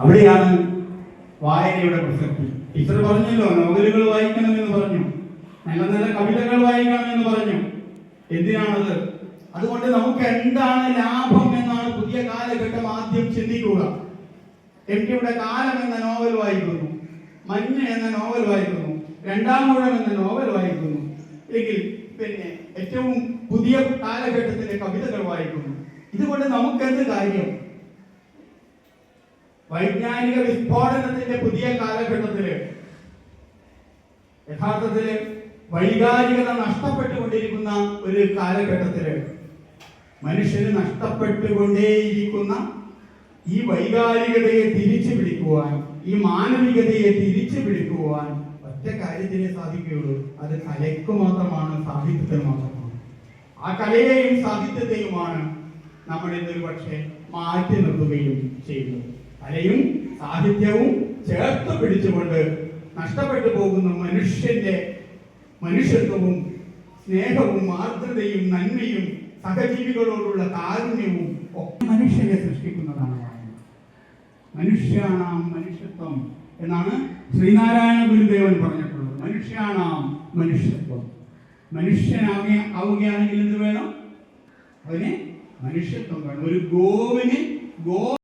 അവിടെയാണ് വായനയുടെ പ്രസക്തി. ടീച്ചർ പറഞ്ഞല്ലോ, നോവലുകൾ വായിക്കണമെന്ന് പറഞ്ഞു, നല്ല നല്ല കവിതകൾ വായിക്കണമെന്ന് പറഞ്ഞു. എന്തിനാണത്? അതുകൊണ്ട് നമുക്ക് എന്താണ് ലാഭം എന്നാണ് പുതിയ കാലഘട്ടം ആദ്യം ചിന്തിക്കുക. എംടിയുടെ കാലം എന്ന നോവൽ വായിക്കുന്നു, മഞ്ഞ് എന്ന നോവൽ വായിക്കുന്നു, രണ്ടാമൂഴം എന്ന നോവൽ വായിക്കുന്നു, എങ്കിൽ പിന്നെ ഏറ്റവും പുതിയ കാലഘട്ടത്തിലെ കവിതകൾ വായിക്കുന്നു. ഇതുകൊണ്ട് നമുക്ക് എന്ത് കാര്യം? വൈജ്ഞാനിക വിസ്ഫോടനത്തിന്റെ പുതിയ കാലഘട്ടത്തില് യഥാർത്ഥത്തില് വൈകാരികത നഷ്ടപ്പെട്ടുകൊണ്ടിരിക്കുന്ന ഒരു കാലഘട്ടത്തില് മനുഷ്യന് നഷ്ടപ്പെട്ടുകൊണ്ടേയിരിക്കുന്ന ഈ വൈകാരികതയെ തിരിച്ചു പിടിക്കുവാൻ, ഈ മാനവികതയെ തിരിച്ചു പിടിക്കുവാൻ ഒറ്റ കാര്യത്തിനെ സാധിക്കുകയുള്ളൂ. അത് കലയ്ക്ക് മാത്രമാണ്, സാഹിത്യത്തിന് മാത്രമാണ്. ആ കലയെയും സാഹിത്യത്തെയുമാണ് നമ്മൾ ഇന്നൊരു പക്ഷേ മാറ്റി നിർത്തുകയും ചെയ്യുന്നത്. കലയും സാഹിത്യവും ചേർത്ത് പിടിച്ചുകൊണ്ട് നഷ്ടപ്പെട്ടു പോകുന്ന മനുഷ്യന്റെ മനുഷ്യത്വവും സ്നേഹവും ആർദ്രതയും നന്മയും സഹജീവികളോടുള്ള കാരുണ്യവും ഒക്കെ മനുഷ്യനെ സൃഷ്ടിക്കുന്നതാണ്. മനുഷ്യാണാം മനുഷ്യത്വം എന്നാണ് ശ്രീനാരായണ ഗുരുദേവൻ പറഞ്ഞിട്ടുള്ളത്. മനുഷ്യാണാം മനുഷ്യത്വം. ആവുകയാണെങ്കിൽ എന്ത് വേണം? അവന് മനുഷ്യത്വം വേണം. ഒരു ഗോവിന്